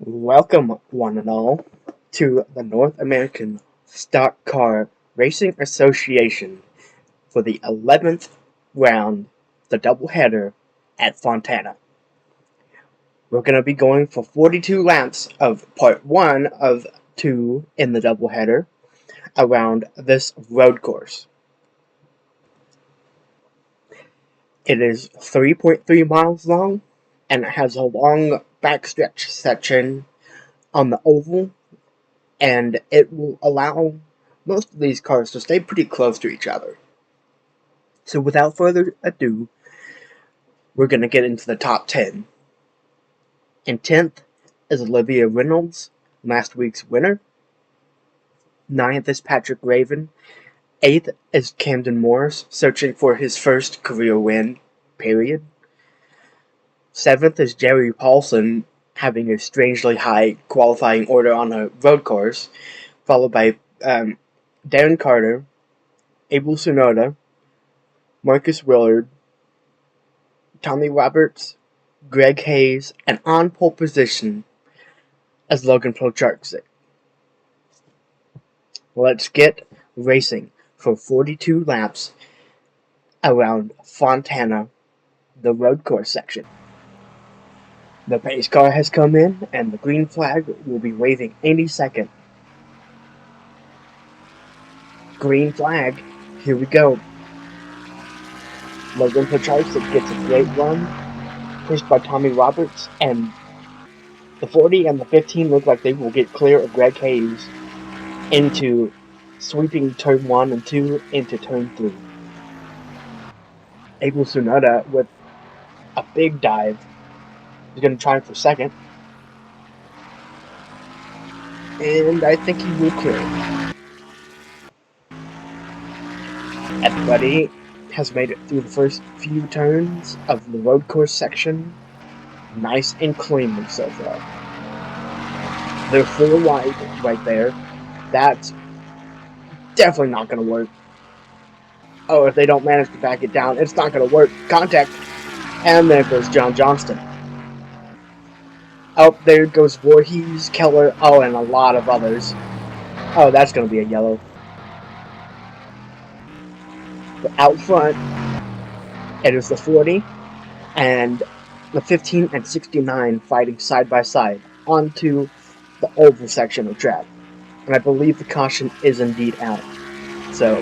Welcome, one and all, to the North American Stock Car Racing Association for the 11th round, the doubleheader at Fontana. We're going to be going for 42 laps of part 1 of 2 in the doubleheader around this road course. It is 3.3 miles long, and it has a long backstretch section on the oval, and it will allow most of these cars to stay pretty close to each other. So without further ado, we're going to get into the top 10. In 10th is Olivia Reynolds, last week's winner. 9th is Patrick Raven. 8th is Camden Morris, searching for his first career win, period. 7th is Jerry Paulson, having a strangely high qualifying order on a road course, followed by Darren Carter, Abel Tsunoda, Marcus Willard, Tommy Roberts, Greg Hayes, and on pole position as Logan Procharczyk. Let's get racing for 42 laps around Fontana, the road course section. The pace car has come in, and the green flag will be waving any second. Green flag, here we go. Logan Procharczyk gets a great run, pushed by Tommy Roberts, and the 40 and the 15 look like they will get clear of Greg Hayes into sweeping turn 1 and 2 into turn 3. Abel Tsunoda with a big dive is going to try for second, and I think he will clear. Everybody has made it through the first few turns of the road course section nice and cleanly so far. They're 4 wide right there. That's definitely not going to work. Oh, if they don't manage to back it down, it's not going to work. Contact. And there goes John Johnston. Oh, there goes Voorhees, Keller, and a lot of others. Oh, that's going to be a yellow. But out front, it is the 40 and the 15 and 69 fighting side by side onto the oval section of track. And I believe the caution is indeed out. So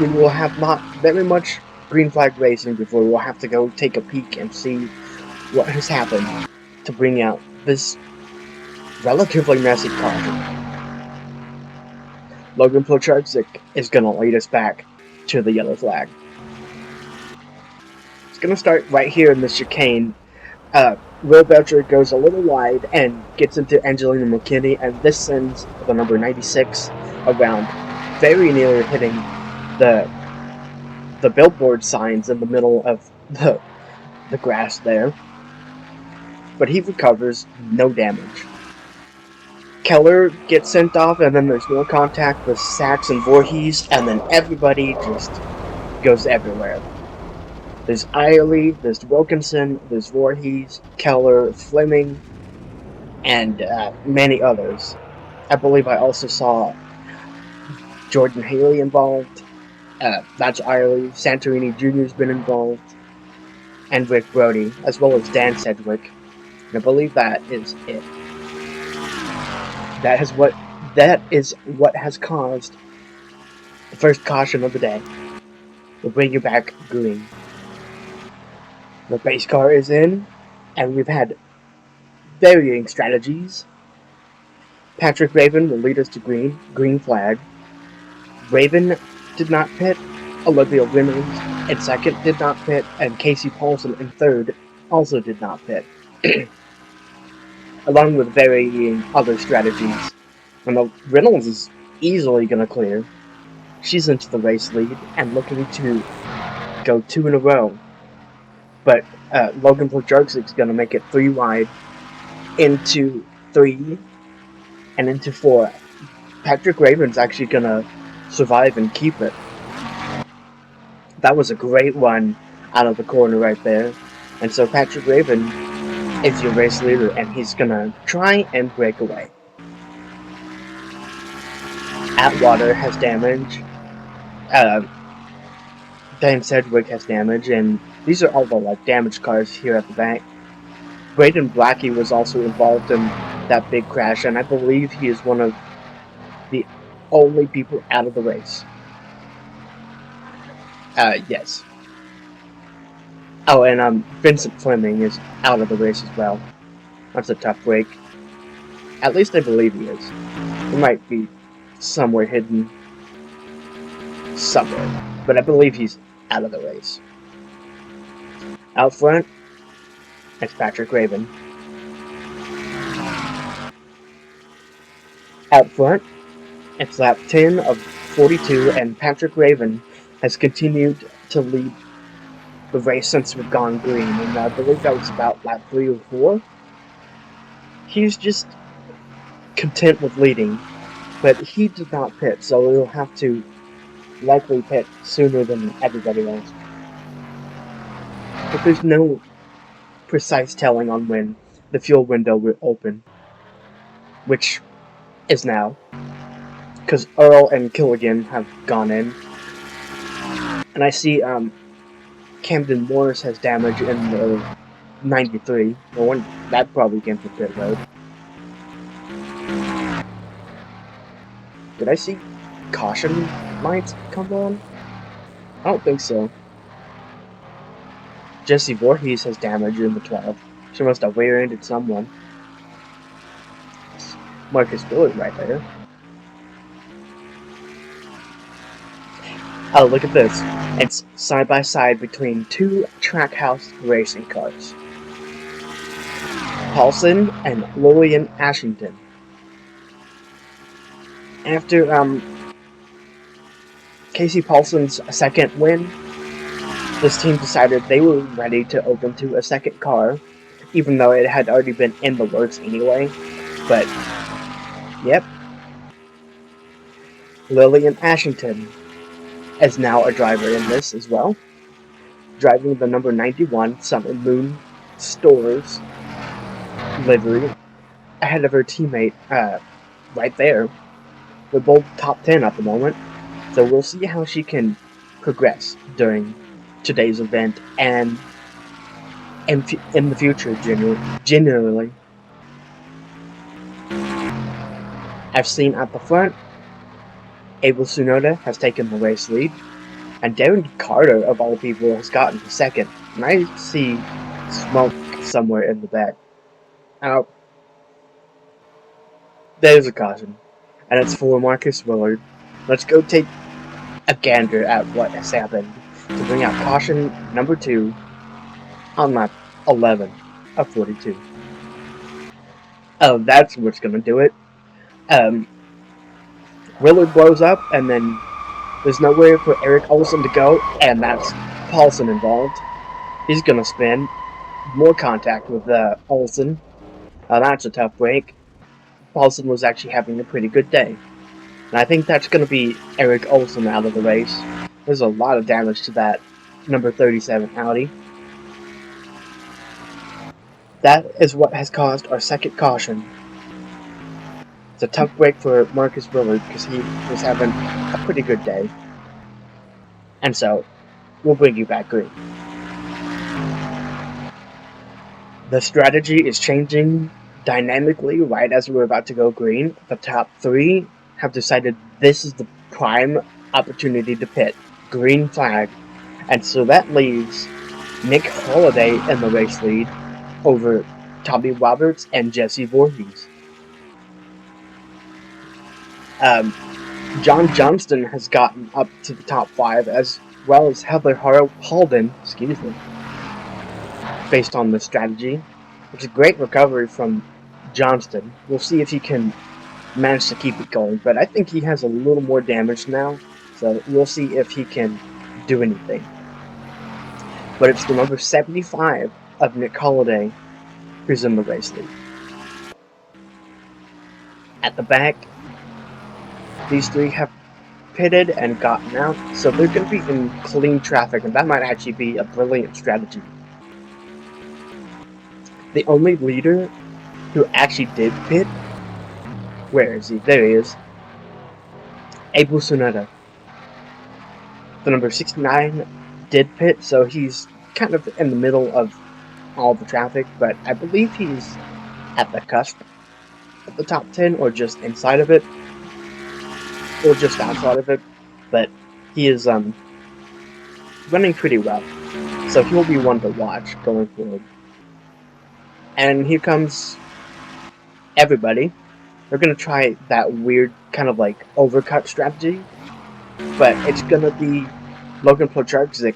we will have not very much green flag racing before we'll have to go take a peek and see what has happened to bring out this relatively messy caution. Logan Procharczyk is going to lead us back to the yellow flag. It's going to start right here in the chicane. Will Belcher goes a little wide and gets into Angelina McKinney, and this sends the number 96 around, very near hitting the billboard signs in the middle of the grass there. But he recovers, no damage. Keller gets sent off, and then there's more contact with Sachs and Voorhees, and then everybody just goes everywhere. There's Eiley, there's Wilkinson, there's Voorhees, Keller, Fleming, and many others. I believe I also saw Jordan Haley involved. That's Eiley. Santorini Jr.'s been involved. And Rick Brody, as well as Dan Sedgwick. And I believe that is it. That is what has caused the first caution of the day. We'll bring you back green. The pace car is in, and we've had varying strategies. Patrick Raven will lead us to green flag. Raven did not pit. Olivia Reynolds in second did not pit, and Casey Paulson in third also did not pit. Along with varying other strategies. And Reynolds is easily going to clear. She's into the race lead and looking to go 2 in a row. But Logan Procharczyk is going to make it 3 wide into 3 and into 4. Patrick Raven's actually going to survive and keep it. That was a great run out of the corner right there. And so Patrick Raven is your race leader, and he's gonna try and break away. Atwater has damage. Dan Sedgwick has damage, and these are all the damaged cars here at the back. Braden Blackie was also involved in that big crash, and I believe he is one of the only people out of the race. Yes. Oh, and Vincent Fleming is out of the race as well. That's a tough break. At least I believe he is. He might be somewhere hidden somewhere, but I believe he's out of the race. Out front, it's Patrick Raven. Out front, it's lap 10 of 42, and Patrick Raven has continued to lead the race since we've gone green, and I believe that was about lap 3 or 4. He's just content with leading, but he did not pit, so he'll have to likely pit sooner than everybody else. But there's no precise telling on when the fuel window will open, which is now, because Earl and Killigan have gone in. And I see Camden Morris has damage in the 93. Well, that probably came from pit road. Did I see caution lights come on? I don't think so. Jesse Voorhees has damage in the 12. She must have rear-ended someone. Marcus Willard right there. Oh, look at this. It's side-by-side between two Trackhouse racing cars. Paulson and Lillian Ashington. After Casey Paulson's second win, this team decided they were ready to open to a second car, even though it had already been in the works anyway. But, yep. Lillian Ashington is now a driver in this as well, driving the number 91 Sun and Moon Stores livery ahead of her teammate right there. They're both top 10 at the moment, so we'll see how she can progress during today's event and in the future generally. I've seen at the front, Abel Tsunoda has taken the race lead, and Darren Carter, of all people, has gotten to second. And I see smoke somewhere in the back. Oh, there's a caution, and it's for Marcus Willard. Let's go take a gander at what has happened to bring out caution number 2 on lap 11 of 42. Oh, that's what's gonna do it. Willard blows up, and then there's nowhere for Eric Olsen to go, and that's Paulson involved. He's gonna spin. More contact with Olsen. That's a tough break. Paulson was actually having a pretty good day. And I think that's gonna be Eric Olsen out of the race. There's a lot of damage to that number 37 Audi. That is what has caused our second caution. It's a tough break for Marcus Willard because he was having a pretty good day. And so, we'll bring you back green. The strategy is changing dynamically right as we're about to go green. The top 3 have decided this is the prime opportunity to pit. Green flag. And so that leaves Nick Holliday in the race lead over Tommy Roberts and Jesse Voorhees. John Johnston has gotten up to the top 5, as well as Heather Halden, based on the strategy. It's a great recovery from Johnston. We'll see if he can manage to keep it going, but I think he has a little more damage now, so we'll see if he can do anything. But it's the number 75 of Nick Holliday who's in the race lead. At the back, these 3 have pitted and gotten out, so they're going to be in clean traffic, and that might actually be a brilliant strategy. The only leader who actually did pit, where is he? There he is. Abel Suneta. The number 69 did pit, so he's kind of in the middle of all the traffic, but I believe he's at the cusp of the top 10, or just inside of it, or just outside of it, but he is running pretty well, so he'll be one to watch going forward. And here comes everybody. They're gonna try that weird kind of like overcut strategy, but it's gonna be Logan Plojarczyk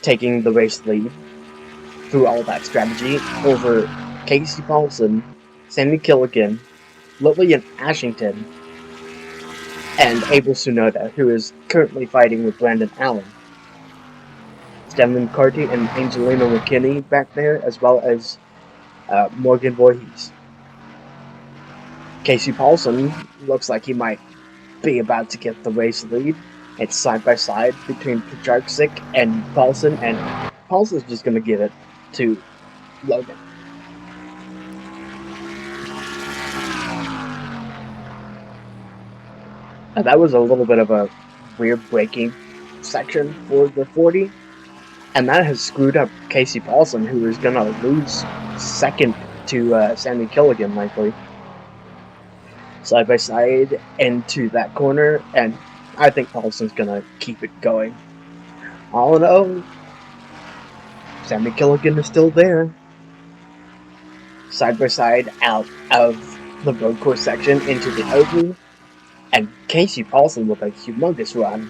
taking the race lead through all that strategy over Casey Paulson, Sammy Killigan, Lillian Ashington, and Abel Sunoda, who is currently fighting with Brandon Allen. Stanley McCarthy and Angelina McKinney back there, as well as Morgan Voorhees. Casey Paulson looks like he might be about to get the race lead. It's side by side between Plojarczyk and Paulson is just going to give it to Logan. That was a little bit of a weird braking section for the 40, and that has screwed up Casey Paulson, who is going to lose second to Sammy Killigan likely. Side by side into that corner, and I think Paulson's going to keep it going. All in all, Sammy Killigan is still there. Side by side out of the road course section into the oval, and Casey Paulson with a humongous run.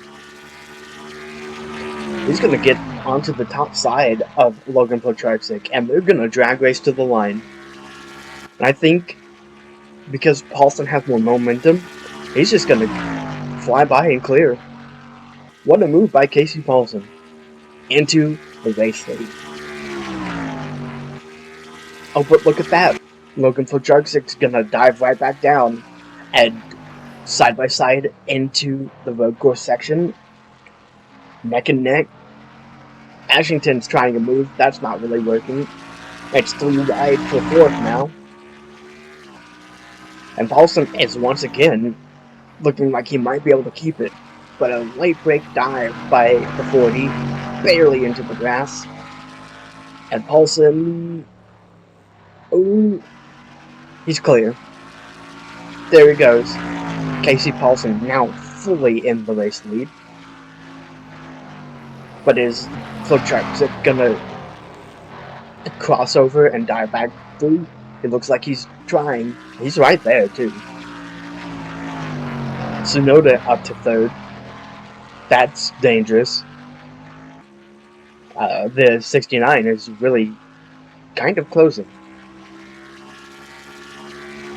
He's going to get onto the top side of Logan Plojarczyk, and they're going to drag race to the line. And I think because Paulson has more momentum, he's just going to fly by and clear. What a move by Casey Paulson into the race lead. Oh, but look at that. Logan Plojarczyk's going to dive right back down and side by side into the road course section. Neck and neck. Ashington's trying to move. That's not really working. It's 3 wide for 4th now. And Paulson is once again looking like he might be able to keep it. But a late break dive by the 40, barely into the grass. And Paulson, oh, he's clear. There he goes. Casey Paulson now fully in the race lead. But is Plojarczyk gonna cross over and dive back through? It looks like he's trying. He's right there, too. Sunoda up to 3rd. That's dangerous. The 69 is really kind of closing.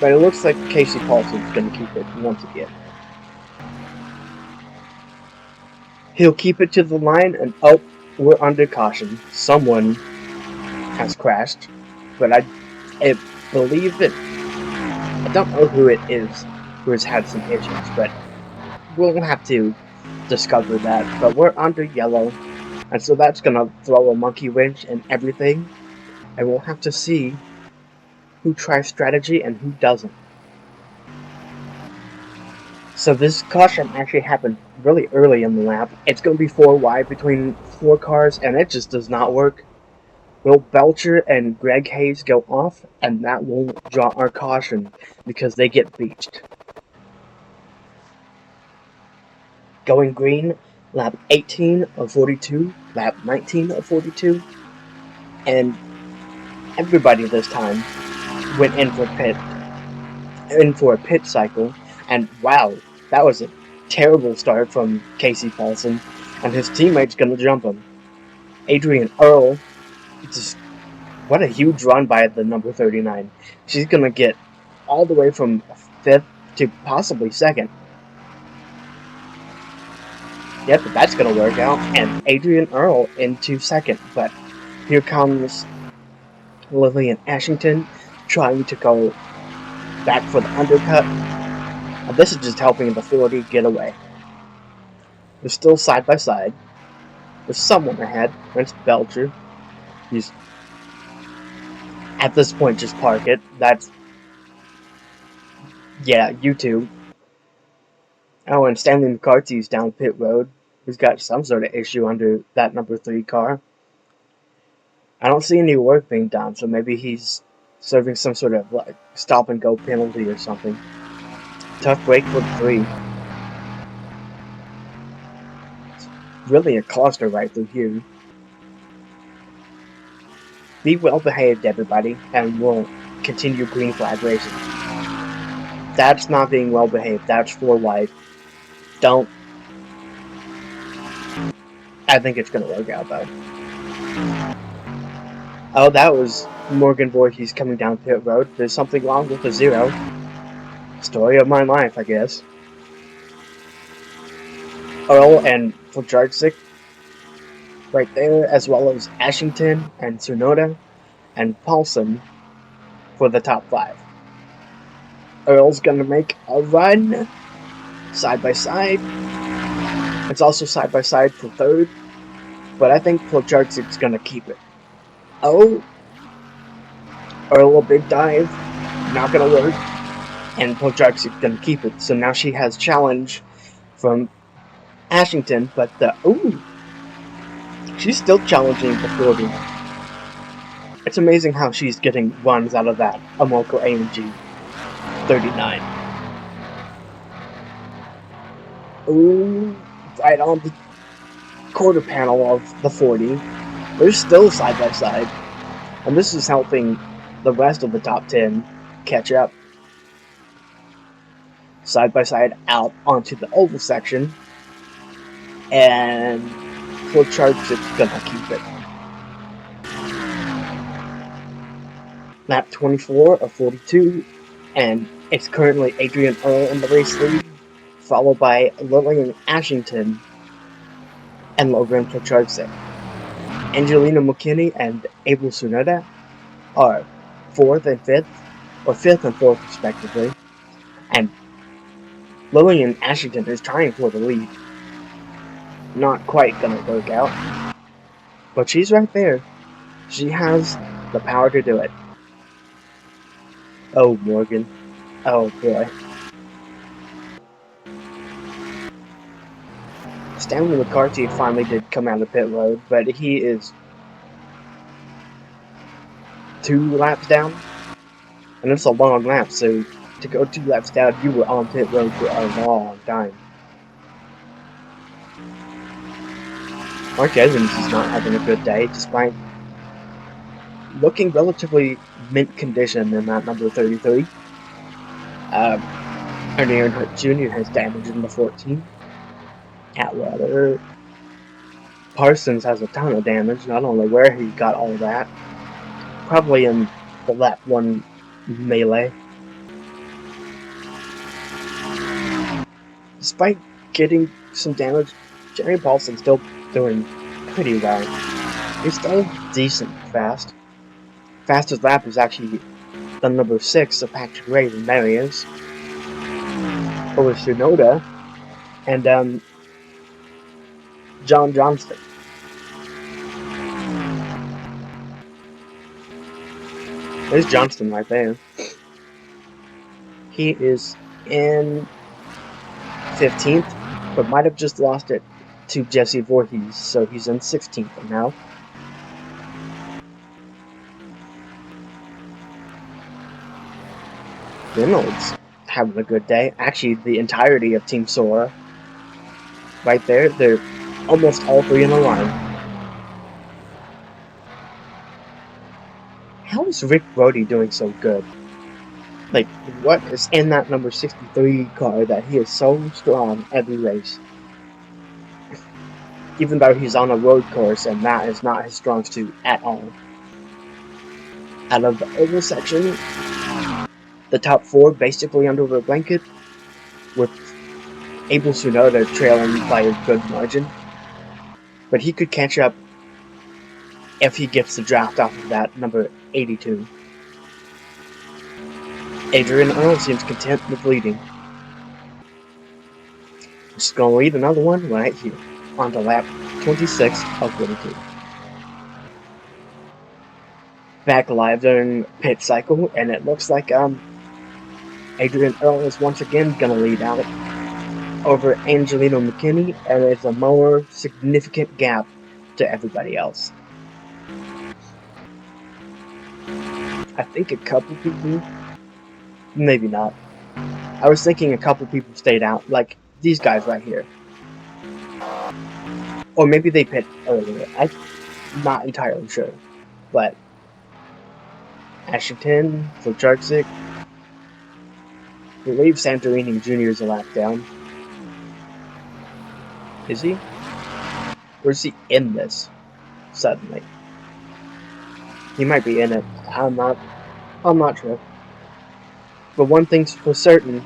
But it looks like Casey Paulson's going to keep it once again. He'll keep it to the line, and oh, we're under caution. Someone has crashed, but I believe it. I don't know who it is who has had some issues, but we'll have to discover that. But we're under yellow, and so that's gonna throw a monkey wrench and everything, and we'll have to see who tries strategy and who doesn't. So this caution actually happened really early in the lap. It's going to be 4 wide between 4 cars, and it just does not work. Will Belcher and Greg Hayes go off, and that will draw our caution because they get beached. Going green, lap 18 of 42, lap 19 of 42, and everybody this time went in for a pit cycle, and wow, that was a terrible start from Casey Paulson, and his teammate's gonna jump him. Adrian Earl, just what a huge run by the number 39. She's gonna get all the way from 5th to possibly 2nd. Yep, that's gonna work out, and Adrian Earl into 2nd, but here comes Lillian Ashington trying to go back for the undercut. And this is just helping the 40 get away. They're still side by side. There's someone ahead. It's Belcher. He's At this point, just park it. That's, yeah, YouTube. Oh, and Stanley McCarthy's down pit road. He's got some sort of issue under that number 3 car. I don't see any work being done, so maybe he's serving some sort of like stop and go penalty or something. Tough break for the 3. It's really a cluster right through here. Be well behaved, everybody, and we'll continue green flag racing. That's not being well behaved. That's 4 wide. Don't. I think it's gonna work out though. Oh, that was Morgan Voorhees coming down pit road. There's something wrong with the 0. Story of my life, I guess. Earl and Flajarczyk right there, as well as Ashington and Tsunoda and Paulson for the top 5. Earl's gonna make a run side by side. It's also side by side for 3rd, but I think Flajarczyk's gonna keep it. Oh, Earl a big dive, not gonna work, and Flajarczyk's gonna keep it. So now she has challenge from Ashington, but she's still challenging the 40. It's amazing how she's getting runs out of that Amoco AMG 39. Ooh, right on the quarter panel of the 40. They're still side by side, and this is helping the rest of the top 10 catch up. Side by side out onto the oval section, and Flajarczyk's gonna keep it. Lap 24 of 42, and it's currently Adrian Earl in the race lead, followed by Lillian Ashington and Logan Flajarczyk. Angelina McKinney and Abel Tsunoda are 4th and 5th, or 5th and 4th respectively, and Lillian Ashington is trying for the lead. Not quite gonna work out, but she's right there. She has the power to do it. Oh, Morgan. Oh, boy. Stanley McCarthy finally did come out of pit road, but he is 2 laps down. And it's a long lap, so to go 2 laps down, you were on pit road for a long time. Mark Evans is not having a good day, despite looking relatively mint condition in that number 33. Ernie Earnhardt Jr. has damage in the 14. Atwater. Parsons has a ton of damage. I don't know where he got all that. Probably in the lap 1 melee. Despite getting some damage, Jerry Paulson's still doing pretty well. He's still decent fast. Fastest lap is actually the number 6 of Patrick Ray and Marius over Tsunoda and John Johnston. There's Johnston right there. He is in 15th, but might have just lost it to Jesse Voorhees, so he's in 16th now. Reynolds having a good day. Actually, the entirety of Team Sora. Right there, they're almost all 3 in a line. How is Rick Brody doing so good? Like, what is in that number 63 car that he is so strong every race? Even though he's on a road course and that is not his strong suit at all. Out of the oval section, the top 4 basically under the blanket, with Abel Tsunoda trailing by a good margin. But he could catch up if he gets the draft off of that number 82. Adrian Earl seems content with leading. Just gonna lead another one right here, onto lap 26 of 42. back live during pit cycle, and it looks like Adrian Earl is once again gonna lead out over Angelino McKinney, and it's a more significant gap to everybody else. I think a couple people, maybe not. I was thinking a couple people stayed out, like these guys right here. Or maybe they pit earlier. I'm not entirely sure. But Ashington, Focharczyk, I believe Santorini Jr. is a lap down. Is he? Or is he in this suddenly? He might be in it. I'm not sure. But one thing's for certain,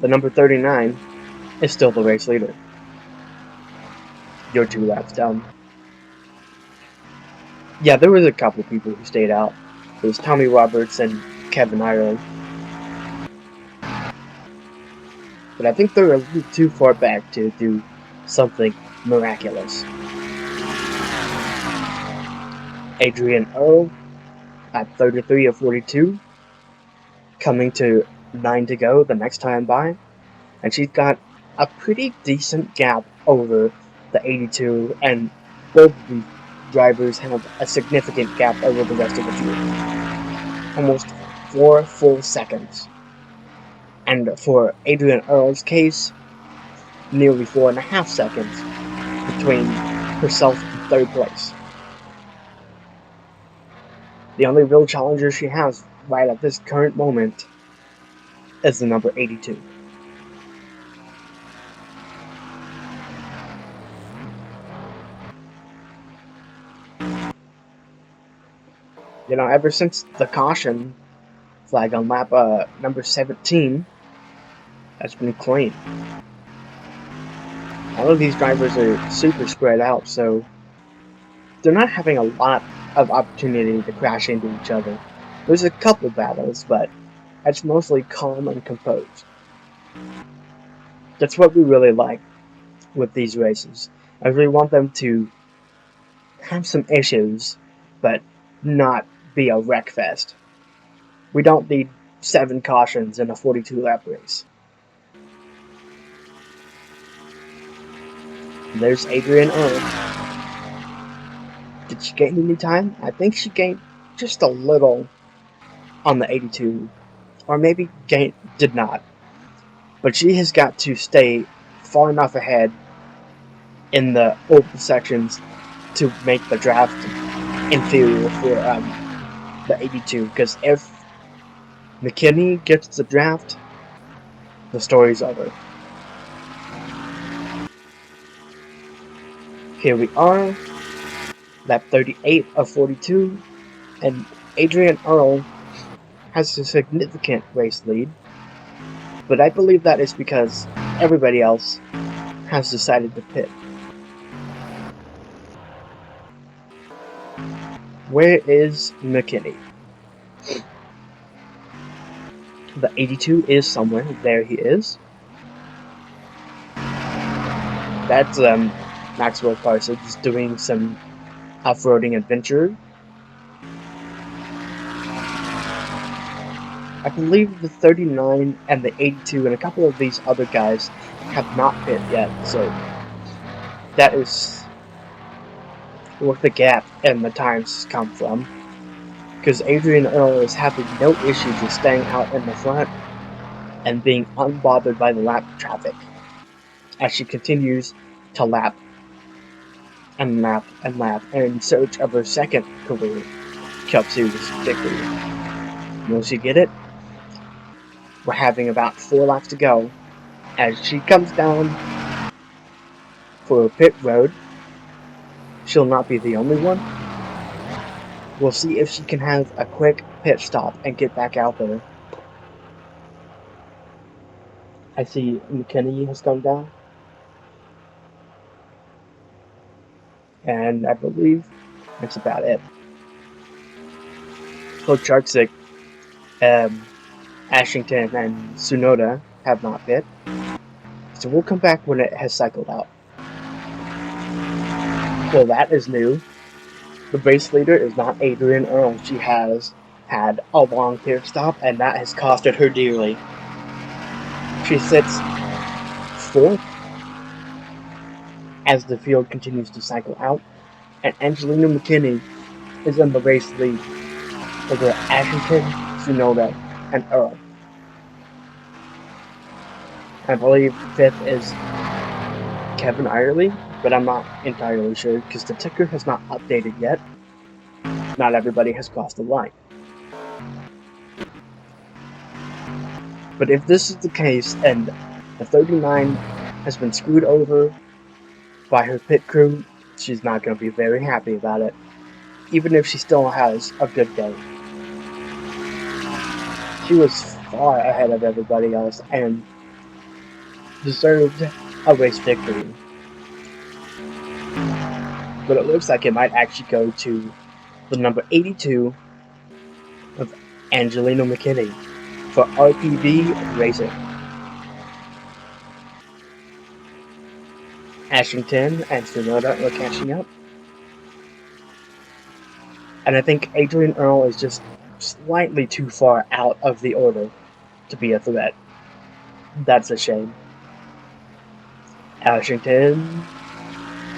the number 39 is still the race leader. You're 2 laps down. Yeah, there was a couple people who stayed out. It was Tommy Roberts and Kevin Ireland. But I think they're a little too far back to do something miraculous. Adrian Earl at 33 of 42, coming to 9 to go the next time by, and she's got a pretty decent gap over the 82, and both of these drivers have a significant gap over the rest of the field. Almost 4 full seconds. And for Adrian Earl's case, nearly 4.5 seconds between herself and third place. The only real challenger she has right at this current moment is the number 82. You know, ever since the caution flag on lap number 17 has been clean. All of these drivers are super spread out, so they're not having a lot of opportunity to crash into each other. There's a couple battles, but it's mostly calm and composed. That's what we really like with these races. I really want them to have some issues, but not be a wreck fest. We don't need 7 cautions in a 42-lap race. There's Adrian Earl. Did she gain any time? I think she gained just a little on the 82. Or maybe did not. But she has got to stay far enough ahead in the open sections to make the draft inferior for the 82. Because if McKinney gets the draft, the story's over. Here we are, lap 38 of 42, and Adrian Earl has a significant race lead, but I believe that is because everybody else has decided to pit. Where is McKinney? The 82 is somewhere. There he is. That's Maxwell Parsons doing some off-roading adventure. I believe the 39 and the 82 and a couple of these other guys have not pit yet, so that is where the gap in the times come from. Because Adrian Earl is having no issue just staying out in the front and being unbothered by the lap traffic as she continues to lap and lap and lap in search of her second career Cup Series victory. Will she get it? We're having about 4 laps to go as she comes down for a pit road. She'll not be the only one. We'll see if she can have a quick pit stop and get back out there. I see McKinney has come down. And I believe that's about it. Focharczyk, Ashington, and Tsunoda have not pit. So we'll come back when it has cycled out. Well, that is new. The race leader is not Adrian Earle. She has had a long pit stop, and that has costed her dearly. She sits fourth as the field continues to cycle out, and Angelina McKinney is in the race lead over Ashington, Tsunoda, and Earl. I believe fifth is Kevin Irely, but I'm not entirely sure because the ticker has not updated yet. Not everybody has crossed the line. But if this is the case and the 39 has been screwed over by her pit crew, she's not going to be very happy about it, even if she still has a good day. She was far ahead of everybody else and deserved a race victory. But it looks like it might actually go to the number 82 of Angelina McKinney for RPD Racing. Ashington and Tsunoda are catching up. And I think Adrian Earle is just slightly too far out of the order to be a threat. That's a shame. Ashington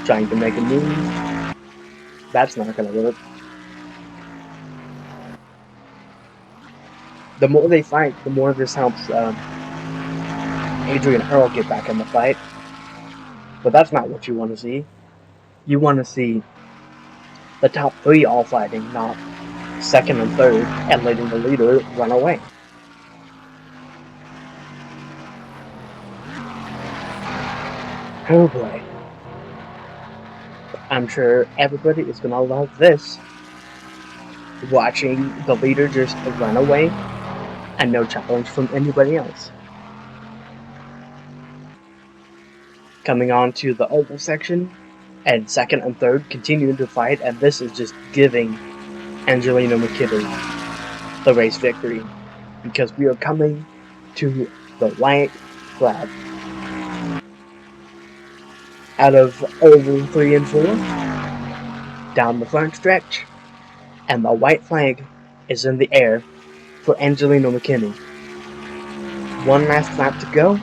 trying to make a move. That's not going to work. The more they fight, the more this helps Adrian Earle get back in the fight. But that's not what you want to see. You want to see the top three all fighting, not second and third, and letting the leader run away. Oh boy. I'm sure everybody is going to love this. Watching the leader just run away and no challenge from anybody else. Coming on to the oval section, and second and third continuing to fight, and this is just giving Angelina McKinney the race victory, because we are coming to the white flag. Out of oval 3 and 4, down the front stretch, and the white flag is in the air for Angelina McKinney. One last lap to go,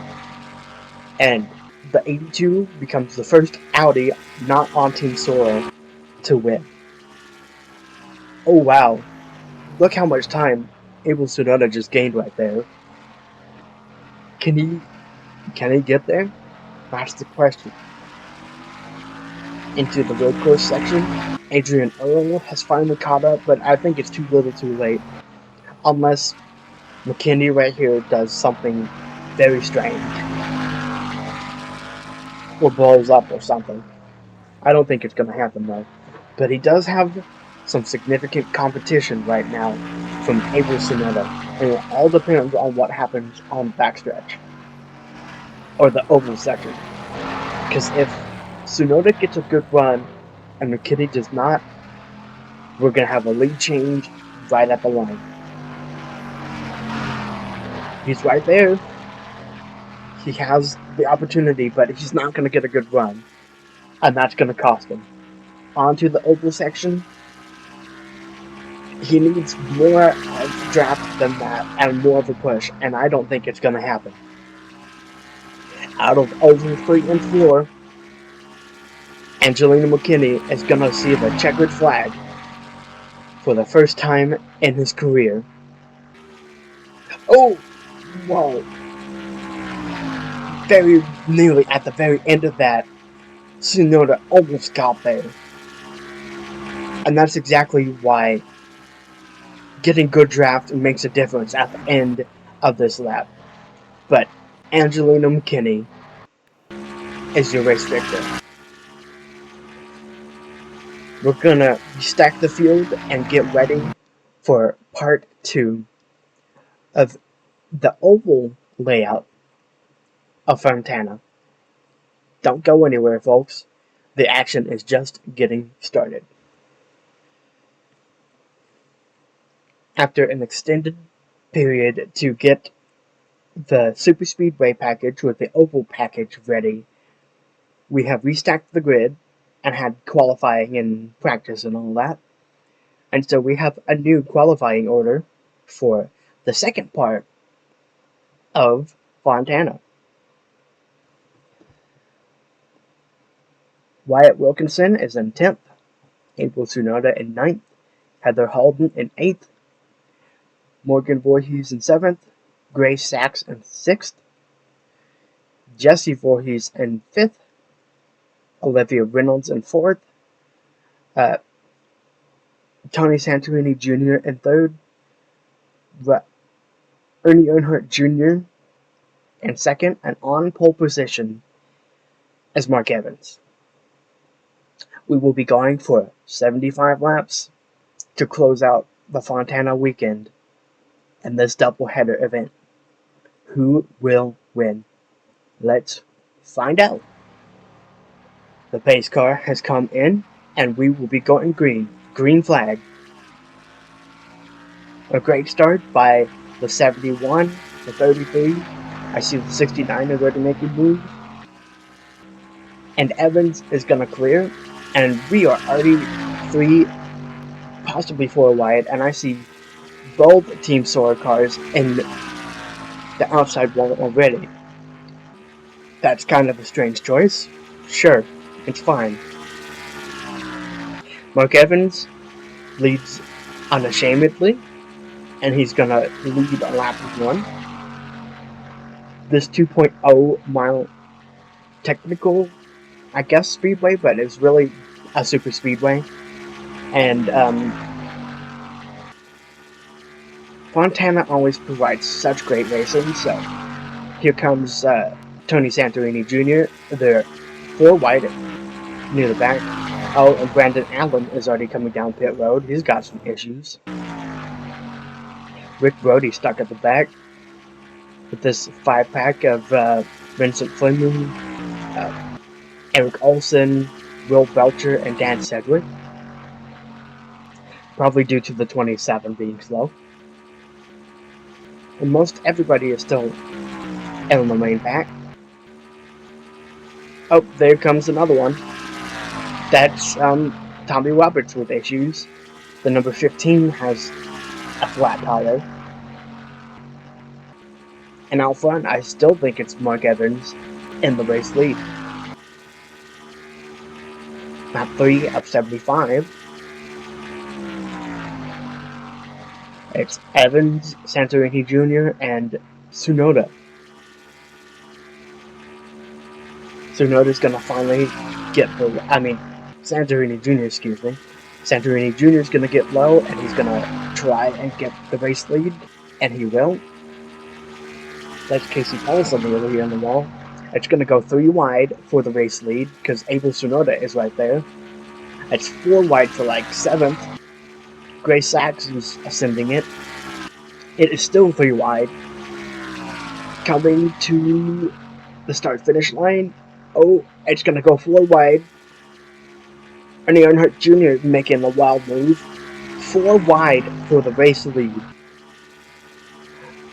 and the 82 becomes the first Audi not on Team Sora to win. Oh wow, look how much time Abel Tsunoda just gained right there. Can he get there? That's the question. Into the road course section, Adrian Earle has finally caught up, but I think it's too little too late. Unless McKinney right here does something very strange. Or blows up or something. I don't think it's going to happen though. But he does have some significant competition right now from Abel Tsunoda, and it all depends on what happens on the backstretch. Or the oval section. Because if Tsunoda gets a good run and McKinney does not, we're going to have a lead change right at the line. He's right there. He has the opportunity, but he's not going to get a good run. And that's going to cost him. Onto the oval section. He needs more of draft than that and more of a push, and I don't think it's going to happen. Out of oval 3 and 4, Angelina McKinney is going to see the checkered flag for the first time in his career. Oh! Whoa! Very nearly at the very end of that, Tsunoda almost got there. And that's exactly why getting good draft makes a difference at the end of this lap. But Angelina McKinney is your race victor. We're gonna stack the field and get ready for part 2 of the oval layout of Fontana. Don't go anywhere, folks. The action is just getting started. After an extended period to get the Super Speedway package with the oval package ready, we have restacked the grid, and had qualifying and practice and all that. And so we have a new qualifying order for the second part of Fontana. Wyatt Wilkinson is in 10th, Abel Tsunoda in 9th, Heather Holden in 8th, Morgan Voorhees in 7th, Grace Sachs in 6th, Jesse Voorhees in 5th, Olivia Reynolds in 4th, Tony Santorini Jr. in 3rd, Ernie Earnhardt Jr. in 2nd, and on pole position is Mark Evans. We will be going for 75 laps to close out the Fontana weekend in this doubleheader event. Who will win? Let's find out. The pace car has come in, and we will be going green. Green flag. A great start by the 71, the 33. I see the 69 is already making moves. And Evans is going to clear. And we are already 3, possibly 4 wide. And I see both Team Sora cars in the outside wall already. That's kind of a strange choice. Sure, it's fine. Mark Evans leads unashamedly, and he's gonna lead on lap 1. This 2.0 mile technical, I guess, speedway, but it's really a super speedway. And Fontana always provides such great racing, so here comes Tony Santorini Jr. They're 4 wide near the back. Oh, and Brandon Allen is already coming down pit road. He's got some issues. Rick Brody stuck at the back with this 5-pack of Vincent Fleming, Eric Olson, Will Belcher, and Dan Sedgwick. Probably due to the 27 being slow. And most everybody is still in the main pack. Oh, there comes another one. That's Tommy Roberts with issues. The number 15 has a flat tire. And out front, I still think it's Mark Evans in the race lead. Lap 3 of 75. It's Evans, Santorini Jr., and Tsunoda. Tsunoda's gonna finally get the... Santorini Jr., excuse me. Santorini Jr. is gonna get low, and he's gonna try and get the race lead, and he will. That's Casey Paulson over here on the wall. It's gonna go 3 wide for the race lead, because Abel Tsunoda is right there. It's 4 wide for like 7th. Grace Sachs is ascending it. It is still 3 wide. Coming to the start-finish line. Oh, it's gonna go 4 wide. Ernie Earnhardt Jr. making a wild move. 4 wide for the race lead.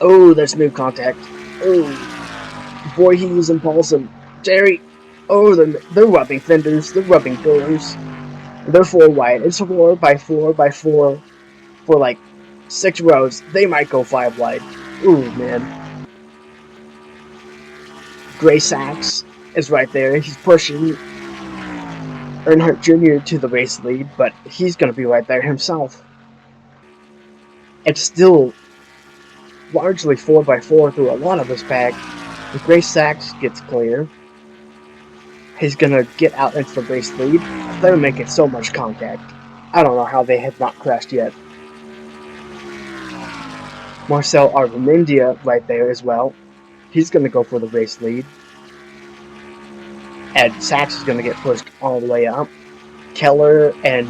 Oh, there's new contact. Oh, Voorhees and Paulson. Jerry. Oh, they're rubbing fenders. They're rubbing doors. They're 4 wide. It's 4 by 4 by 4 for like 6 rows. They might go 5 wide. Ooh, man. Gray Sachs is right there. He's pushing Earnhardt Jr. to the race lead, but he's going to be right there himself. It's still largely 4 by 4 through a lot of this pack. If Gray Sachs gets clear, he's going to get out into the race lead. They're making so much contact. I don't know how they have not crashed yet. Marcel Arvimindia right there as well. He's going to go for the race lead. And Sachs is going to get pushed all the way up. Keller and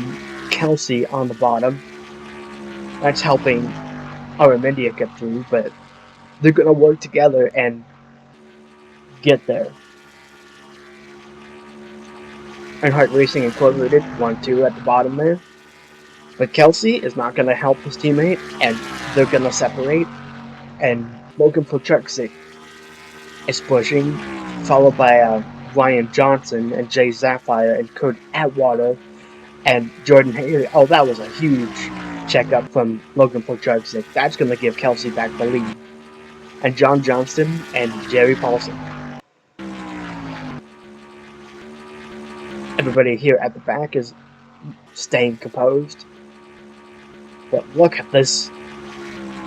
Kelsey on the bottom. That's helping Arvimindia get through, but they're going to work together and get there. Earnhardt Racing Incorporated 1-2 at the bottom there. But Kelsey is not going to help his teammate, and they're going to separate. And Logan Potruxic is pushing, followed by Ryan Johnson and Jay Sapphire and Kurt Atwater and Jordan Haley. Oh, that was a huge checkup from Logan Pochardzik. That's going to give Kelsey back the lead. And John Johnston and Jerry Paulson. Everybody here at the back is staying composed. But look at this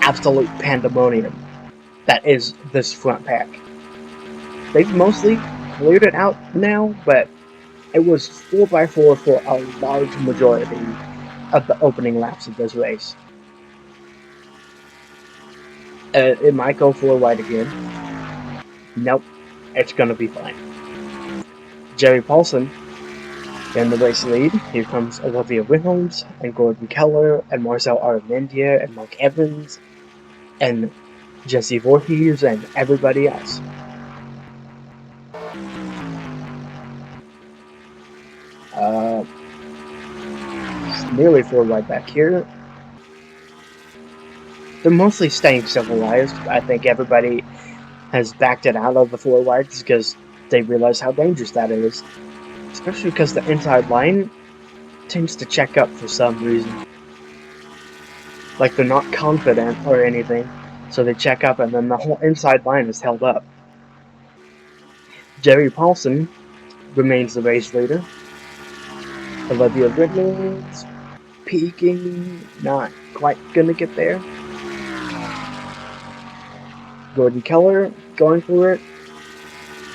absolute pandemonium that is this front pack. They've mostly cleared it out now, but it was 4x4 for a large majority of the opening laps of this race. It might go 4 wide again. Nope, it's gonna be fine. Jerry Paulson in the race lead. Here comes Olivia Reynolds and Gordon Keller and Marcel Armendia and Mark Evans and Jesse Voorhees and everybody else. Nearly 4 wide back here. They're mostly staying civilized. I think everybody has backed it out of the 4 wides because they realize how dangerous that is. Especially because the inside line tends to check up for some reason. Like they're not confident or anything, so they check up and then the whole inside line is held up. Jerry Paulson remains the race leader. Olivia Reynolds peaking, not quite gonna get there. Gordon Keller going for it.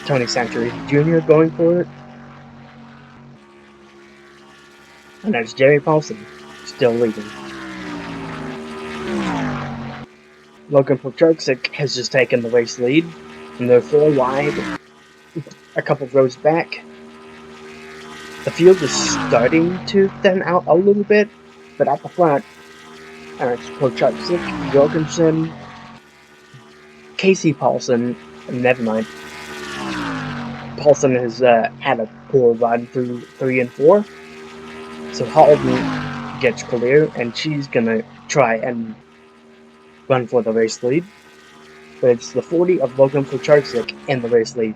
Tony Santori Jr. going for it. And that's Jerry Paulson still leading. Logan Pochardzik has just taken the race lead, and they're 4 wide, a couple rows back. The field is starting to thin out a little bit, but at the front, it's Pochardzik, Jorgensen, Casey Paulson, and never mind. Paulson has had a poor run through 3 and 4, so Halden gets clear, and she's gonna try and run for the race lead. But it's the 40 of Logan Pochardzik in the race lead.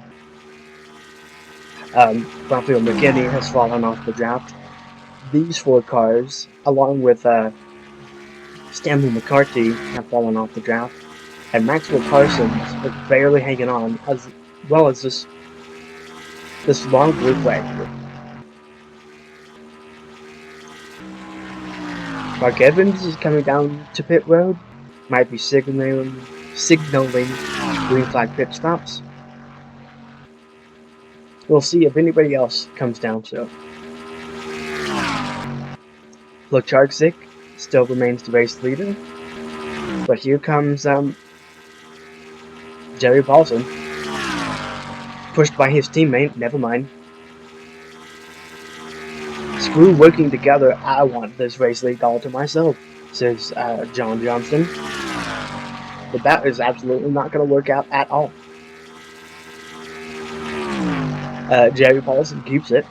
Raphael McKinney has fallen off the draft. These 4 cars, along with Stanley McCarthy, have fallen off the draft. And Maxwell Parsons is barely hanging on, as well as this long blue flag. Mark Evans is coming down to pit road. Might be signaling green flag pit stops. We'll see if anybody else comes down soon. Pochardzik still remains the race leader. But here comes Jerry Paulson. Pushed by his teammate, never mind. Screw working together, I want this race league all to myself, says John Johnston. But that is absolutely not going to work out at all. Jerry Paulson keeps it.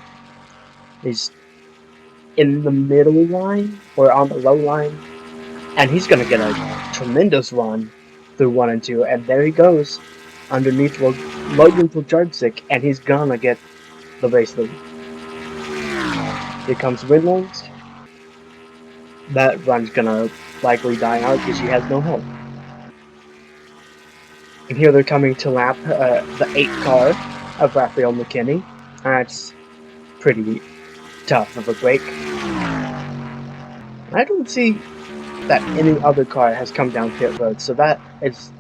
He's in the middle line, or on the low line, and he's going to get a tremendous run through 1 and 2, and there he goes, underneath Logan Pochardzik, and he's going to get the race lead. Here comes Reynolds. That run's going to likely die out because she has no help. And here they're coming to lap the 8 car of Raphael McKinney. That's pretty tough of a break. I don't see that any other car has come down pit road, so that is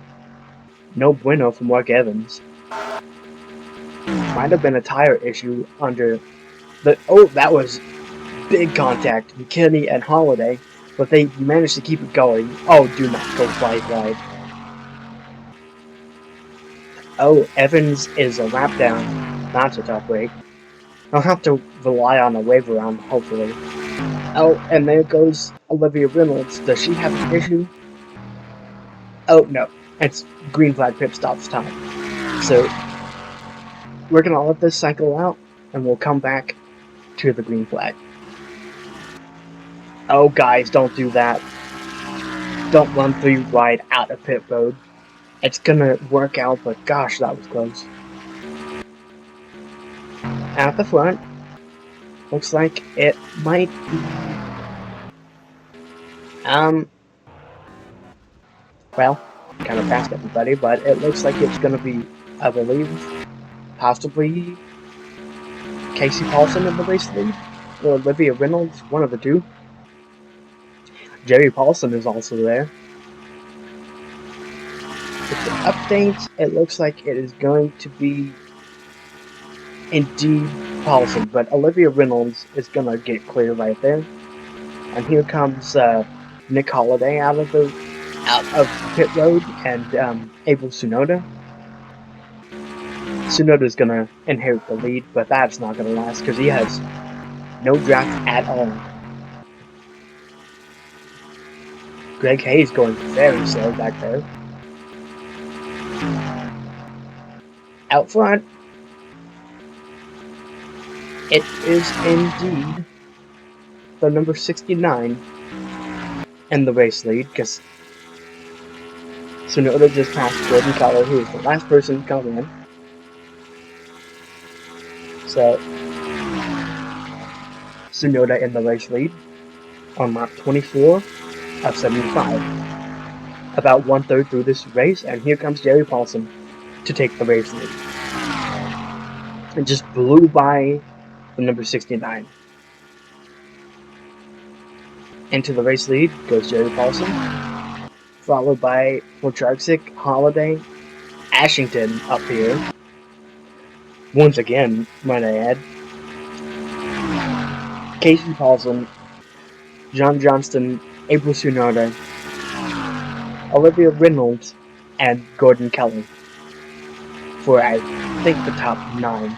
no bueno for Mark Evans. Might have been a tire issue under the... Oh, that was big contact. McKinney and Holiday, but they managed to keep it going. Oh, do not go 5 wide. Oh, Evans is a lap down. That's a tough break. I'll have to rely on a wave around, hopefully. Oh, and there goes Olivia Reynolds. Does she have an issue? Oh, no. It's green flag pit stops time. So, we're going to let this cycle out, and we'll come back to the green flag. Oh, guys, don't do that. Don't run 3 wide out of pit road. It's gonna work out, but gosh, that was close. At the front, looks like it might be, well, kind of past everybody, but it looks like it's going to be, I believe, possibly Casey Paulson in the race lead, or Olivia Reynolds, one of the two. Jerry Paulson is also there. With the updates, it looks like it is going to be indeed Paulson, but Olivia Reynolds is going to get clear right there. And here comes Nick Holiday out of pit road, and Abel Tsunoda. Tsunoda's going to inherit the lead, but that's not going to last because he has no draft at all. Greg Hayes going very slow back there. Out front, it is indeed the number 69 in the race lead, because Tsunoda just passed Gordon Keller, who is the last person to come in. So, Tsunoda in the race lead on lap 24 of 75. About 1/3 through this race, and here comes Jerry Paulson to take the race lead. And just blew by the number 69. Into the race lead goes Jerry Paulson, followed by Wojcicki, Holiday, Ashington up here. Once again, might I add. Casey Paulson, John Johnston, Abel Tsunoda, Olivia Reynolds, and Gordon Kelly for, I think, the top 9.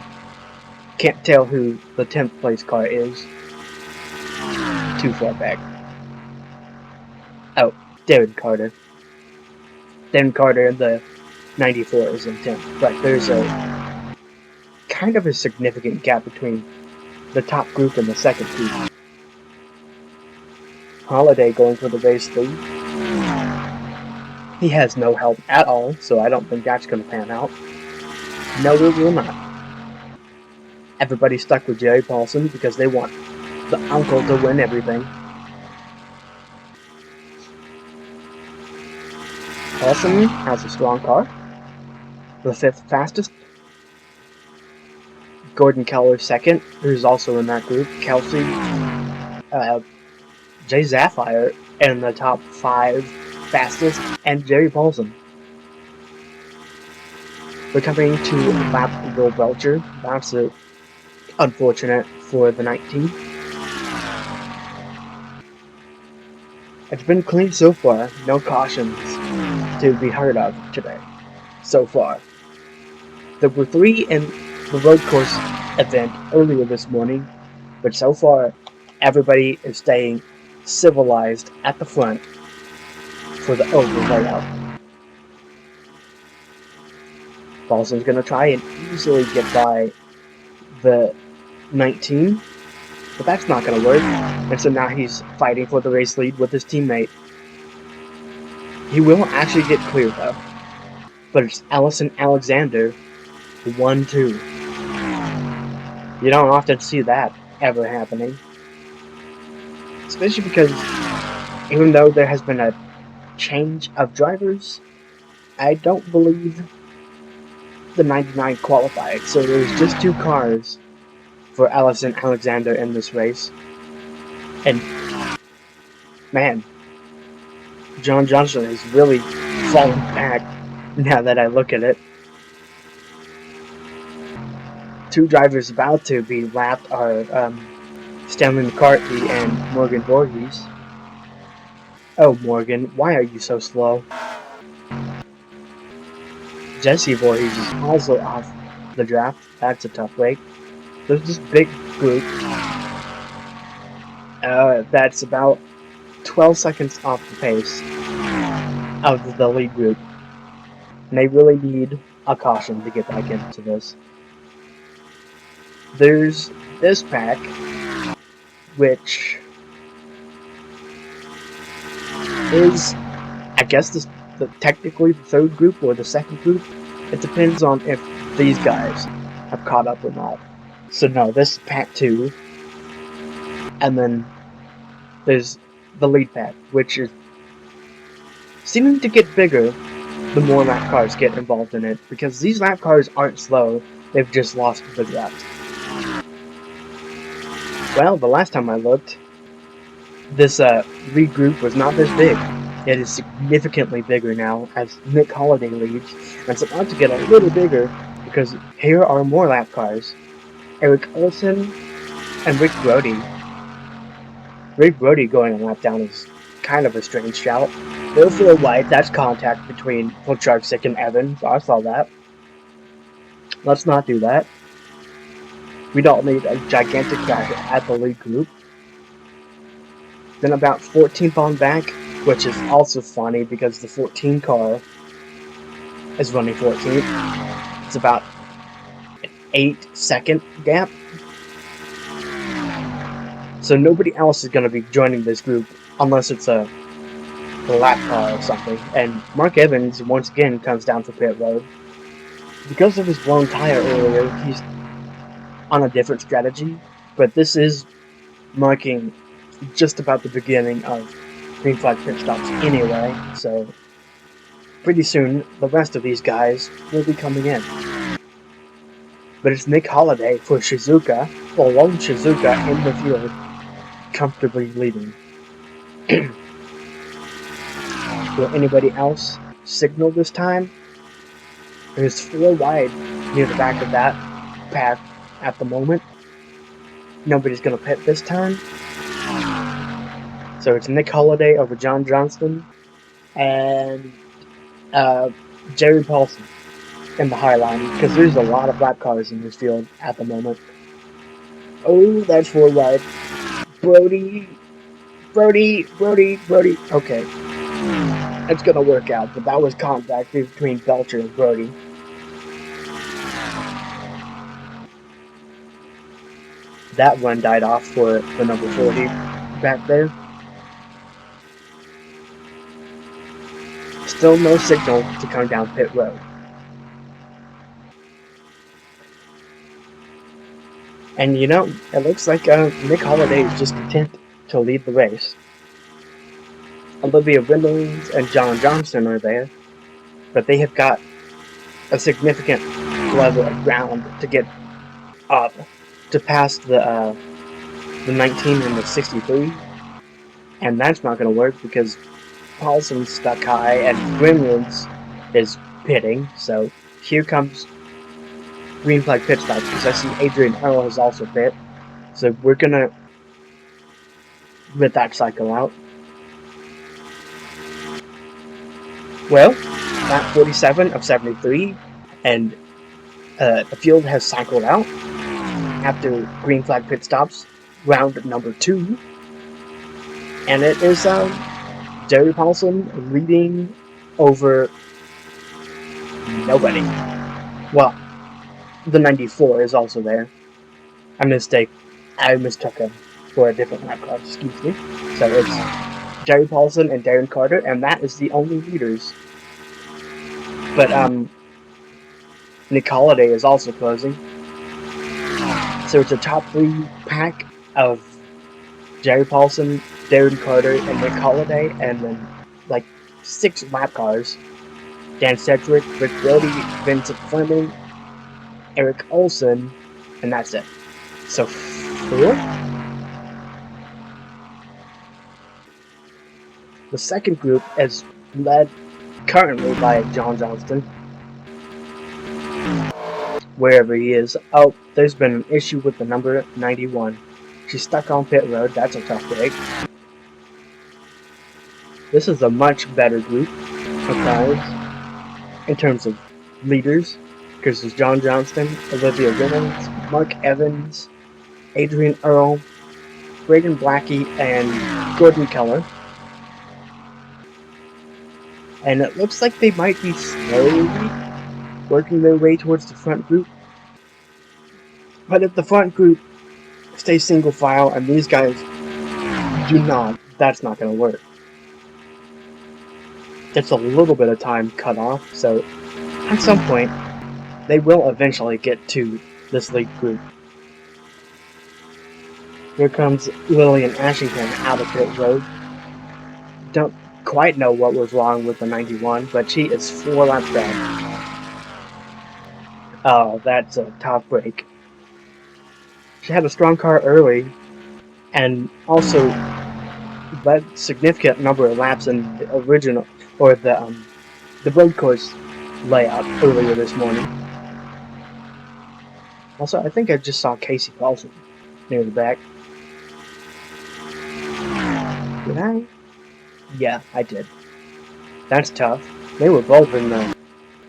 Can't tell who the 10th place car is. Too far back. Oh, Darren Carter. Darren Carter in the 94 is in 10th, but there's a kind of a significant gap between the top group and the second group. Holiday going for the race lead. He has no help at all, so I don't think that's going to pan out. No, it will not. Everybody's stuck with Jerry Paulson because they want the uncle to win everything. Paulson has a strong car. The 5th fastest. Gordon Keller 2nd, who's also in that group. Kelsey, Jay Zafire in the top 5 fastest, and Jerry Paulson. We're coming to lap Will Belcher. That's unfortunate for the 19. It's been clean so far. No cautions to be heard of today. So far. There were 3 in the road course event earlier this morning, but so far everybody is staying civilized at the front for the oval layout. Paulson's going to try and easily get by the 19, but that's not going to work, and so now he's fighting for the race lead with his teammate. He will actually get clear though, but it's Allison Alexander 1-2. You don't often see that ever happening, especially because even though there has been a change of drivers, I don't believe the 99 qualified, so there's just 2 cars for Allison Alexander in this race. And man, John Johnson is really falling back now that I look at it. 2 drivers about to be lapped are Stanley McCarthy and Morgan Voorhees. Oh Morgan, why are you so slow? Jesse Voorhees is also off the draft. That's a tough break. There's this big group that's about 12 seconds off the pace of the lead group. And they really need a caution to get back into this. There's this pack, which is, I guess, technically the 3rd group or the 2nd group. It depends on if these guys have caught up or not. So no, this is pack 2, and then there's the lead pack, which is seeming to get bigger the more lap cars get involved in it, because these lap cars aren't slow, they've just lost the draft. Well, the last time I looked, this lead group was not this big. It is significantly bigger now as Nick Holiday leads, and it's about to get a little bigger because here are more lap cars. Eric Olson and Rick Brody. Rick Brody going a lap down is kind of a strange shout. Therefore, white, that's contact between Pocharczyk and Evans. I saw that. Let's not do that. We don't need a gigantic crash at the lead group. Then about 14th on back, which is also funny because the 14 car is running 14th. It's about an 8-second gap. So nobody else is going to be joining this group unless it's a lap car or something. And Mark Evans once again comes down for pit road. Because of his blown tire earlier, he's on a different strategy. But this is marking just about the beginning of green flag pit stops anyway. So pretty soon, the rest of these guys will be coming in. But it's Nick Holiday for Shizuka, alone Shizuka in the field, comfortably leading. Will anybody else signal this time? There's 4 wide near the back of that path at the moment. Nobody's going to pit this time. So it's Nick Holiday over John Johnston and Jerry Paulson in the high line, because there's a lot of lap cars in this field at the moment. Oh, that's 4 wide. Brody. Okay. It's going to work out, but that was contact between Belcher and Brody. That one died off for the number 40 back there. Still no signal to come down pit road. And you know, it looks like Nick Holiday is just content to lead the race. Olivia Reynolds and John Johnson are there, but they have got a significant level of ground to get up to pass the 19 and the 63, and that's not going to work because Paulson's stuck high and Gremlins is pitting. So here comes green flag pit stops, because I see Adrian Earl has also pit. So we're going to let that cycle out. Well, lap 47 of 73, and the field has cycled out after green flag pit stops, round number 2. And it is Jerry Paulson leading over nobody. Well, the 94 is also there. I mistook him for a different lap car, excuse me. So it's Jerry Paulson and Darren Carter, and that is the only leaders. But Nick Holiday is also closing. So it's a top 3 pack of Jerry Paulson, Darren Carter, and Nick Holiday, and then like 6 lap cars. Dan Sedgwick, Rick Brody, Vincent Fleming, Eric Olson, and that's it. So 4. The second group is led currently by John Johnston, wherever he is. Oh, there's been an issue with the number 91. She's stuck on pit road. That's a tough break. This is a much better group of guys in terms of leaders, because there's John Johnston, Olivia Reynolds, Mark Evans, Adrian Earl, Braden Blackie, and Gordon Keller. And it looks like they might be slowly working their way towards the front group. But if the front group stays single file and these guys do not, that's not going to work. It's a little bit of time cut off, so at some point they will eventually get to this lead group. Here comes Lillian Ashington out of pit road. Don't quite know what was wrong with the 91, but she is 4 laps back. Oh, that's a top break. She had a strong car early, and also led significant number of laps in the original, or the road course layout earlier this morning. Also, I think I just saw Casey Paulson near the back. Did I? Yeah, I did. That's tough. They were both in the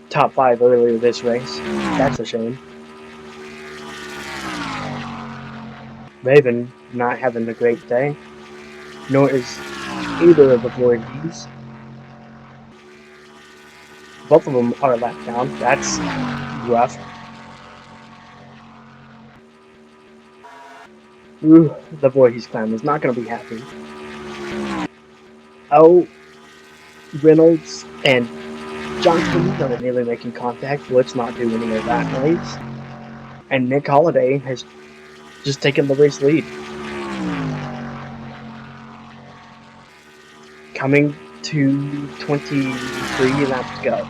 top 5 earlier this race. That's a shame. Raven not having a great day, nor is either of the Voorhees. Both of them are lap down. That's rough. Ooh, the Voorhees clan is not going to be happy. Oh, Reynolds and Johnston are nearly making contact. Let's not do any of that noise. And Nick Holliday has just taken the race lead. Coming to 23 laps to go.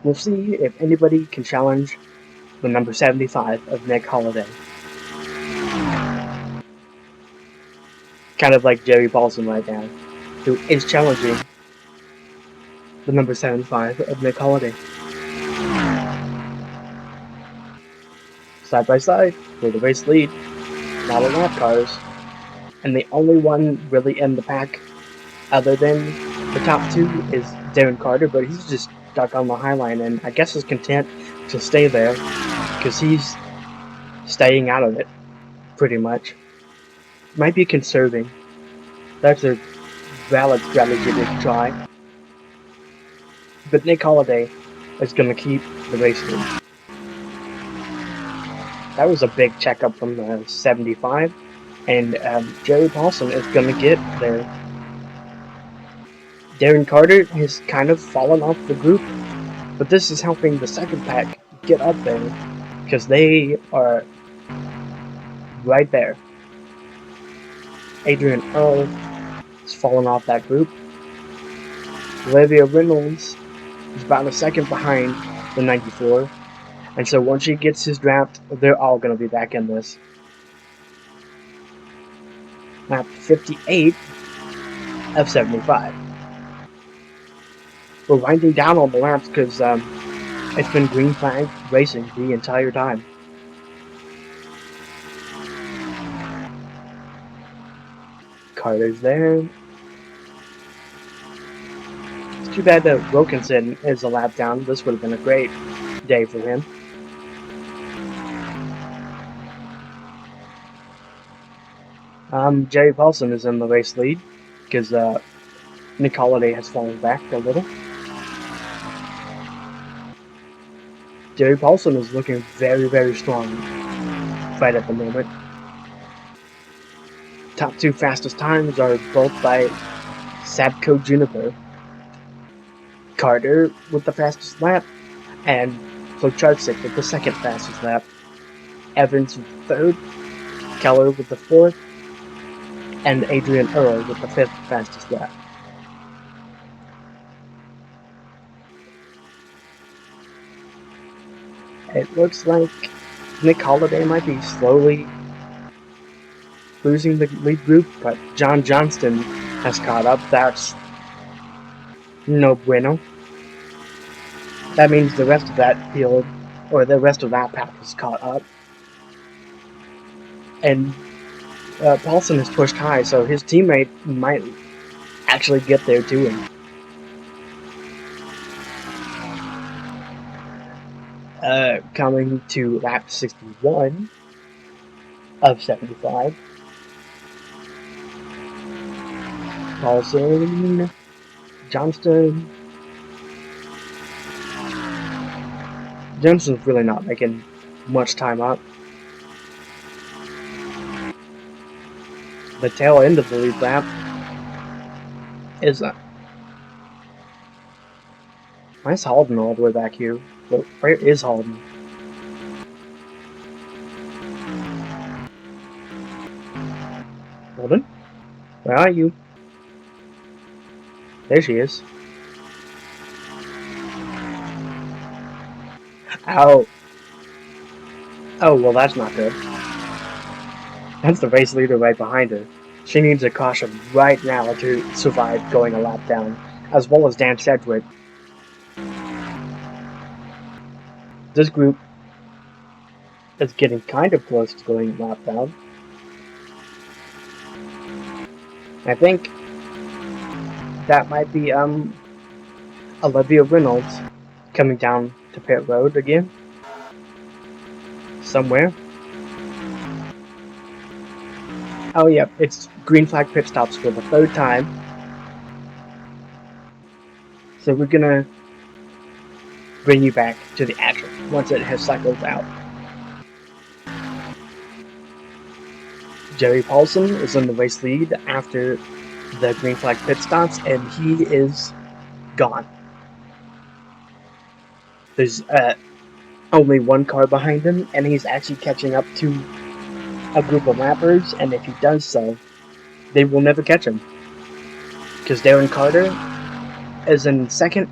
We'll see if anybody can challenge the number 75 of Nick Holliday. Kind of like Jerry Paulson right now, who is challenging the number 75 of Nick Holliday. Side by side for the race lead, not a lap cars, and the only one really in the pack other than the top 2 is Darren Carter, but he's just stuck on the high line and I guess is content to stay there because he's staying out of it pretty much. Might be conserving. That's a valid strategy to try. But Nick Holliday is going to keep the race lead. That was a big checkup from the 75, and Jerry Paulson is going to get there. Darren Carter has kind of fallen off the group, but this is helping the second pack get up there because they are right there. Adrian Earl has fallen off that group. Olivia Reynolds is about a second behind the 94, and so once she gets his draft, they're all going to be back in this. Lap 58 of 75. We're winding down on the laps because it's been green flag racing the entire time. Carter's there. It's too bad that Wilkinson is a lap down. This would have been a great day for him. Jerry Paulson is in the race lead because Nick Holliday has fallen back a little. Jerry Paulson is looking very, very strong right at the moment. Top 2 fastest times are both by Sabco Juniper. Carter with the fastest lap, and Flocharczyk with the second fastest lap. Evans with the third, Keller with the fourth, and Adrian Earl with the fifth fastest lap. It looks like Nick Holliday might be slowly losing the lead group, but John Johnston has caught up. That's no bueno. That means the rest of that field, or the rest of that pack is caught up. And Paulson is pushed high, so his teammate might actually get there to him. Coming to lap 61 of 75. Paulson, Johnston. Johnston's really not making much time up. The tail end of the lead lap is nice Holden all the way back here. But where is Holden? Where are you? There she is. Ow. Oh, well, that's not good. That's the race leader right behind her. She needs a caution right now to survive going a lap down, as well as Dan Sedgwick. This group is getting kind of close to going a lap down. I think that might be Olivia Reynolds coming down to pit road again. Somewhere. Oh yeah, it's green flag pit stops for the third time. So we're gonna bring you back to the action once it has cycled out. Jerry Paulson is in the race lead after the green flag pit stops, and he is gone. There's only one car behind him, and he's actually catching up to a group of lappers, and if he does so, they will never catch him. Because Darren Carter is in second,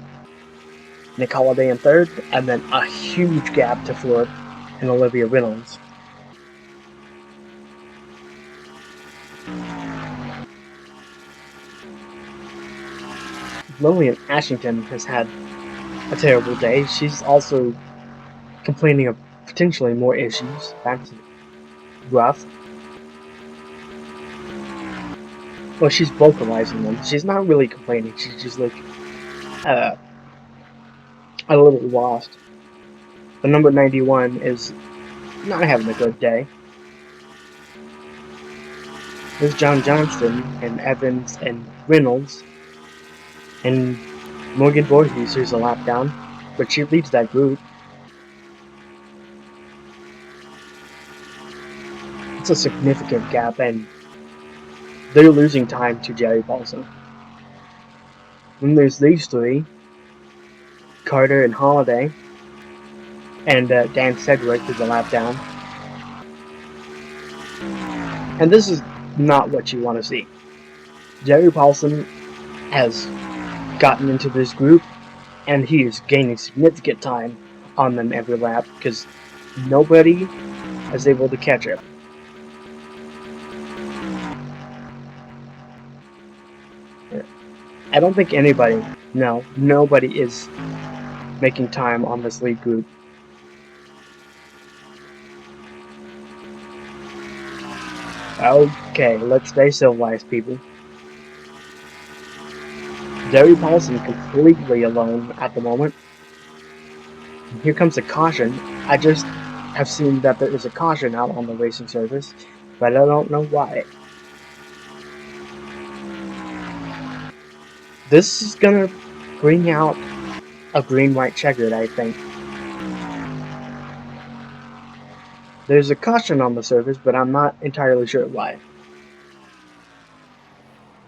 Nick Holliday in third, and then a huge gap to Ford and Olivia Reynolds. Lillian Ashington has had a terrible day. She's also complaining of potentially more issues. That's rough. Well, she's vocalizing them. She's not really complaining. She's just like a little lost. The number 91 is not having a good day. There's John Johnston and Evans and Reynolds and Morgan Voorhees, who's a lap down, but she leads that group. It's a significant gap, and they're losing time to Jerry Paulson. Then there's these three, Carter and Holliday, and Dan Sedgwick, who's a lap down. And this is not what you want to see. Jerry Paulson has gotten into this group, and he is gaining significant time on them every lap because nobody is able to catch him. I don't think anybody, nobody is making time on this lead group. Okay, let's stay civilized, people. Jerry Paulson completely alone at the moment. Here comes a caution. I just have seen that there is a caution out on the racing surface, but I don't know why. This is gonna bring out a green-white checkered, I think. There's a caution on the surface, but I'm not entirely sure why.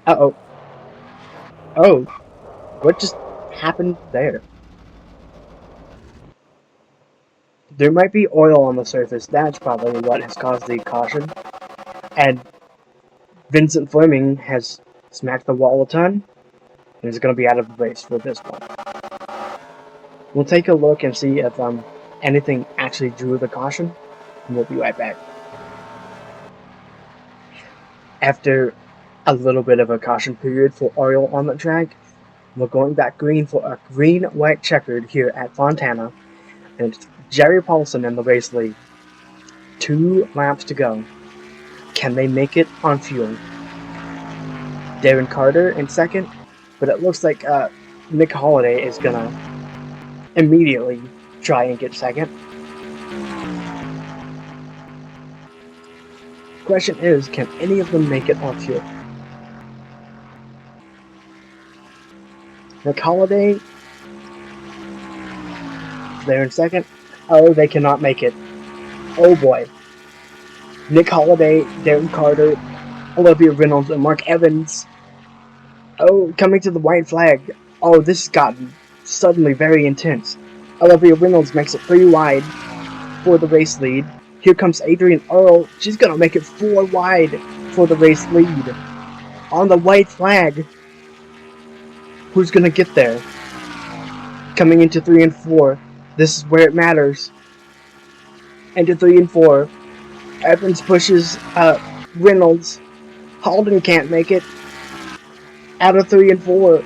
Uh-oh. Oh, what just happened there? There might be oil on the surface. That's probably what has caused the caution. And Vincent Fleming has smacked the wall a ton and is going to be out of the race for this one. We'll take a look and see if anything actually drew the caution, and we'll be right back. After a little bit of a caution period for oil on the track, we're going back green for a green-white checkered here at Fontana, and it's Jerry Paulson in the race lead. 2 laps to go. Can they make it on fuel? Darren Carter in second, but it looks like Nick Holliday is gonna immediately try and get second. Question is, can any of them make it on fuel? Nick Holliday, they're in second. Oh, they cannot make it. Oh boy. Nick Holliday, Darren Carter, Olivia Reynolds, and Mark Evans. Oh, coming to the white flag. Oh, this has gotten suddenly very intense. Olivia Reynolds makes it 3 wide for the race lead. Here comes Adrian Earl. She's going to make it 4 wide for the race lead. on the white flag. Who's gonna get there? Coming into 3 and 4. This is where it matters. Into 3 and 4. Evans pushes Reynolds. Holden can't make it. Out of 3 and 4.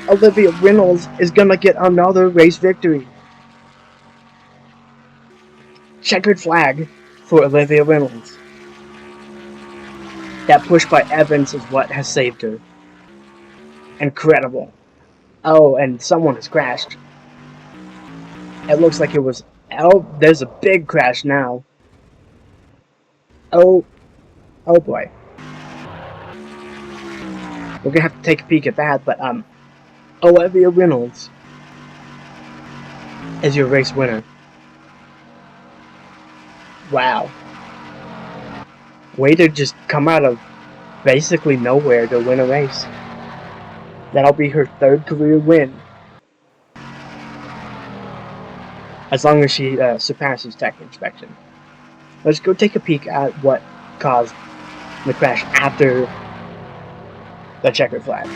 Olivia Reynolds is gonna get another race victory. Checkered flag for Olivia Reynolds. That push by Evans is what has saved her. Incredible. Oh, and someone has crashed. It looks like it was... Oh, there's a big crash now. Oh boy. We're gonna have to take a peek at that, but Olivia Reynolds is your race winner. Wow. Way to just come out of basically nowhere to win a race. That'll be her 3rd career win. As long as she surpasses tech inspection. Let's go take a peek at what caused the crash after the checkered flag.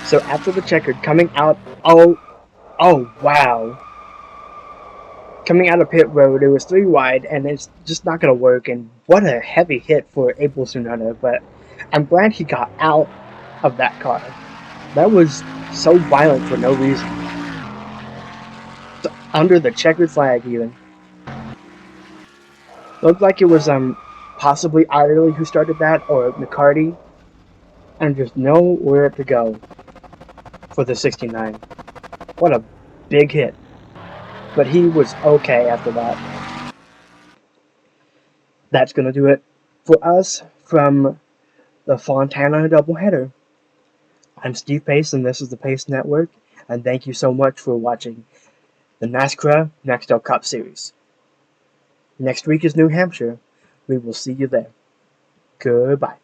So after the checkered, coming out... Oh wow. Coming out of pit road, it was 3 wide, and it's just not going to work, and what a heavy hit for Abel Tsunoda, but I'm glad he got out of that car. That was so violent for no reason. Under the checkered flag, even. Looked like it was possibly Irely who started that, or McCarty, and just nowhere to go for the 69. What a big hit. But he was okay after that. That's going to do it for us from the Fontana doubleheader. I'm Steve Pace, and this is the Pace Network, and thank you so much for watching the NASCRA NEXTEL Cup Series. Next week is New Hampshire. We will see you there. Goodbye.